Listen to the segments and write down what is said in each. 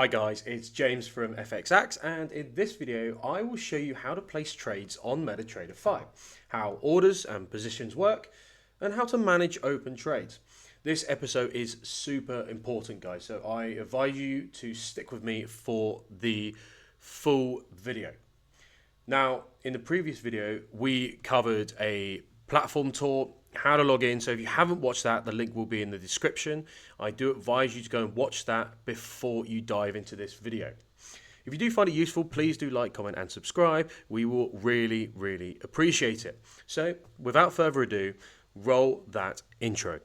Hi guys, it's James from FXX, and in this video I will show you how to place trades on MetaTrader 5, how orders and positions work, and how to manage open trades. This episode is super important guys, so I advise you to stick with me for the full video. Now, in the previous video we covered a platform tour, how to log in. So if you haven't watched that, the link will be in the description. I do advise you to go and watch that before you dive into this video. If you do find it useful, please do like, comment and subscribe. We will really appreciate it. So without further ado, roll that intro.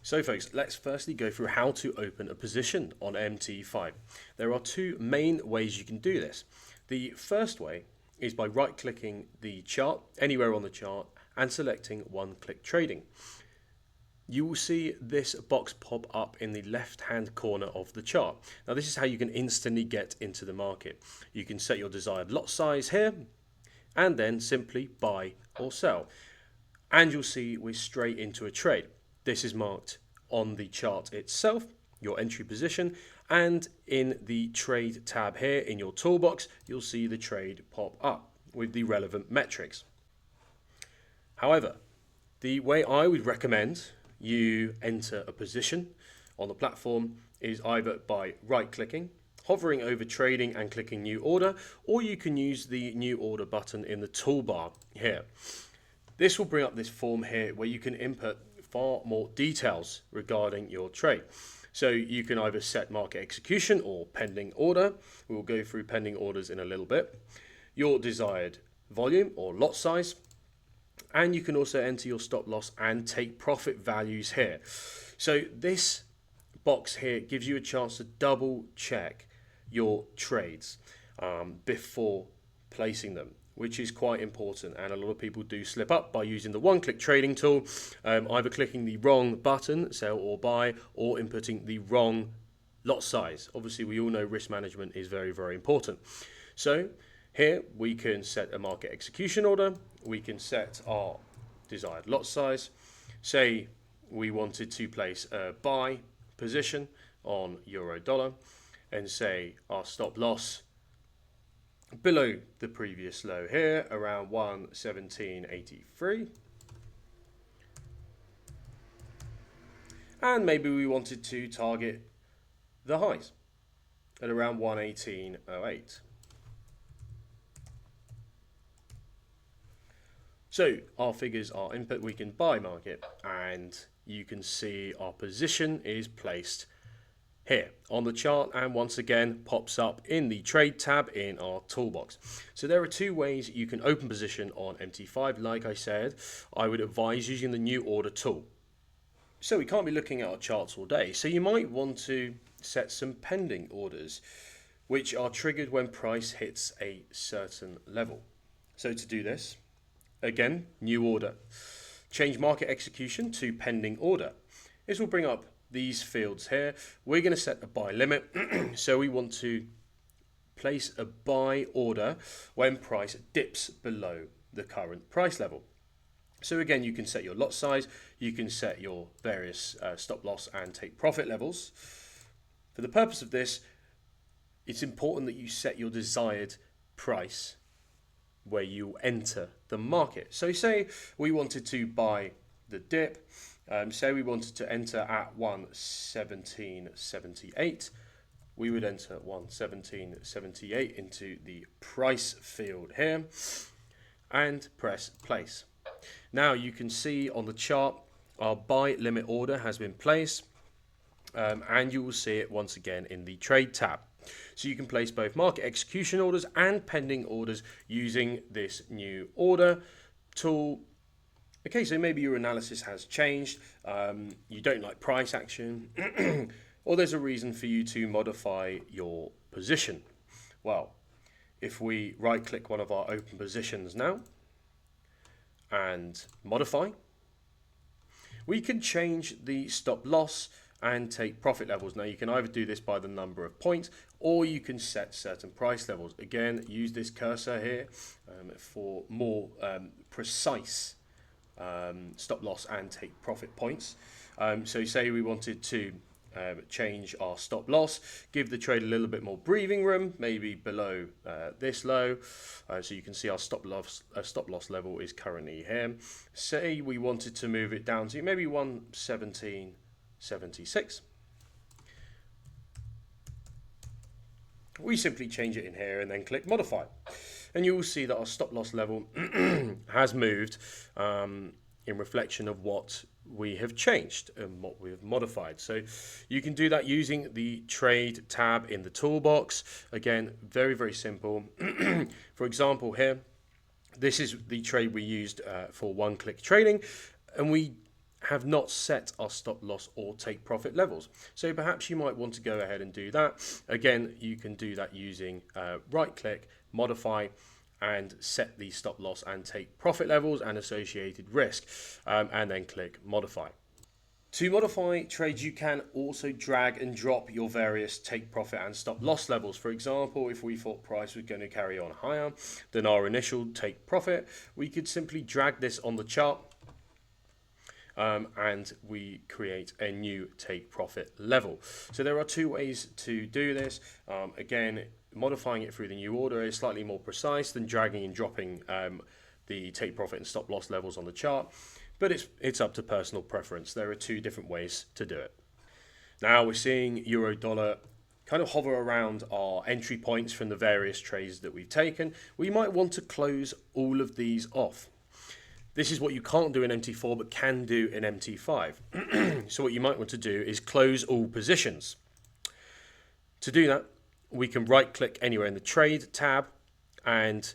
So folks, let's firstly go through how to open a position on MT5. There are two main ways you can do this. The first way is by right-clicking the chart, anywhere on the chart, and selecting one-click trading. You will see this box pop up in the left-hand corner of the chart. Now this is how you can instantly get into the market. You can set your desired lot size here, and then simply buy or sell. And you'll see we're straight into a trade. This is marked on the chart itself, your entry position, and in the trade tab here in your toolbox, you'll see the trade pop up with the relevant metrics. However, the way I would recommend you enter a position on the platform is either by right-clicking, hovering over trading and clicking new order, or you can use the new order button in the toolbar here. This will bring up this form here where you can input far more details regarding your trade. So you can either set market execution or pending order. We'll go through pending orders in a little bit. Your desired volume or lot size. And you can also enter your stop loss and take profit values here. So this box here gives you a chance to double check your trades before placing them, which is quite important, and a lot of people do slip up by using the one-click trading tool, either clicking the wrong button, sell or buy, or inputting the wrong lot size. Obviously we all know risk management is very important. So here we can set a market execution order, we can set our desired lot size. Say we wanted to place a buy position on euro dollar, and say our stop loss below the previous low here, around 117.83. And maybe we wanted to target the highs at around 118.08. So our figures are input, we can buy market, and you can see our position is placed here on the chart, and once again pops up in the trade tab in our toolbox. So there are two ways you can open position on MT5. Like I said, I would advise using the new order tool. So we can't be looking at our charts all day, so you might want to set some pending orders which are triggered when price hits a certain level. So to do this, again, new order, change market execution to pending order. This will bring up these fields here. We're going to set a buy limit. So we want to place a buy order when price dips below the current price level. So again, you can set your lot size, you can set your various stop loss and take profit levels. For the purpose of this, it's important that you set your desired price where you enter the market. So say we wanted to buy the dip, say we wanted to enter at 117.78, we would enter 117.78 into the price field here and press place. Now you can see on the chart our buy limit order has been placed, and you will see it once again in the trade tab. So you can place both market execution orders and pending orders using this new order tool. Okay, so maybe your analysis has changed, you don't like price action, or there's a reason for you to modify your position. Well, if we right click one of our open positions now and modify, we can change the stop loss and take profit levels. Now you can either do this by the number of points, or you can set certain price levels. Again, use this cursor here for more precise stop loss and take profit points. So say we wanted to change our stop loss, give the trade a little bit more breathing room, maybe below this low. So you can see our stop loss level is currently here. Say we wanted to move it down to maybe 117.76. We simply change it in here and then click modify. And you will see that our stop loss level has moved in reflection of what we have changed and what we have modified. So you can do that using the trade tab in the toolbox. Again, very, very simple. For example, here, this is the trade we used for one-click trading, and we have not set our stop loss or take profit levels. So perhaps you might want to go ahead and do that. Again, you can do that using right click, modify, and set the stop loss and take profit levels and associated risk, and then click modify. To modify trades, you can also drag and drop your various take profit and stop loss levels. For example, if we thought price was going to carry on higher than our initial take profit, we could simply drag this on the chart, and we create a new take profit level. So there are two ways to do this. Again, modifying it through the new order is slightly more precise than dragging and dropping the take profit and stop loss levels on the chart, but it's up to personal preference. There are two different ways to do it. Now we're seeing euro dollar kind of hover around our entry points from the various trades that we've taken. We might want to close all of these off. This is what you can't do in MT4 but can do in MT5. So what you might want to do is close all positions. To do that, we can right click anywhere in the trade tab and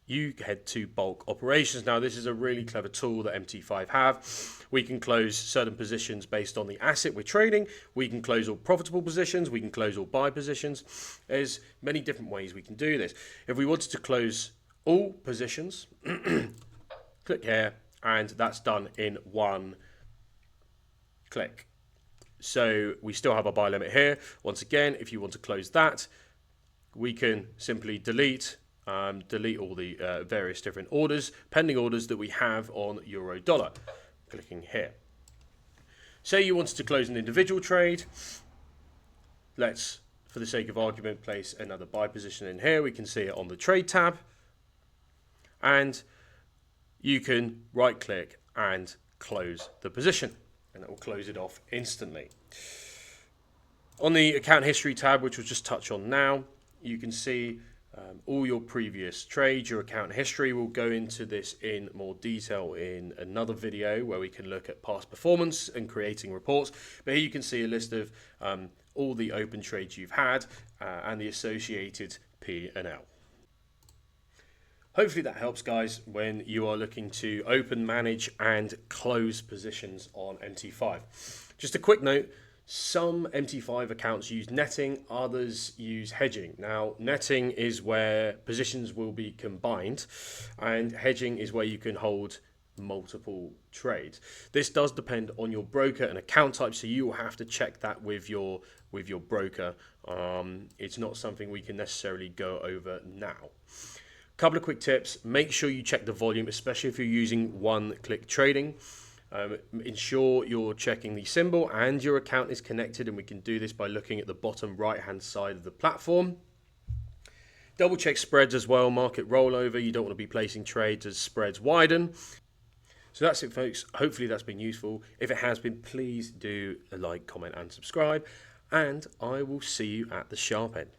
you head to bulk operations. Now this is a really clever tool that MT5 have. We can close certain positions based on the asset we're trading. We can close all profitable positions. We can close all buy positions. There's many different ways we can do this. If we wanted to close all positions, click here, and that's done in one click. So we still have our buy limit here. Once again, if you want to close that, we can simply delete all the various different orders, pending orders that we have on euro dollar. Clicking here. Say you wanted to close an individual trade. Let's, for the sake of argument, place another buy position in here. We can see it on the trade tab. And you can right click and close the position, and that will close it off instantly. On the account history tab, which we'll just touch on now, you can see all your previous trades, your account history. We'll go into this in more detail in another video where we can look at past performance and creating reports. But here you can see a list of all the open trades you've had and the associated P&L. Hopefully that helps, guys, when you are looking to open, manage, and close positions on MT5. Just a quick note, some MT5 accounts use netting, others use hedging. Now, netting is where positions will be combined, and hedging is where you can hold multiple trades. This does depend on your broker and account type, so you will have to check that with your broker. It's not something we can necessarily go over now. Couple of quick tips. Make sure you check the volume, especially if you're using one-click trading. Ensure you're checking the symbol and your account is connected, and we can do this by looking at the bottom right-hand side of the platform. Double check spreads as well, market rollover. You don't want to be placing trades as spreads widen. So that's it, folks. Hopefully that's been useful. If it has been, please do a like, comment, and subscribe, and I will see you at the sharp end.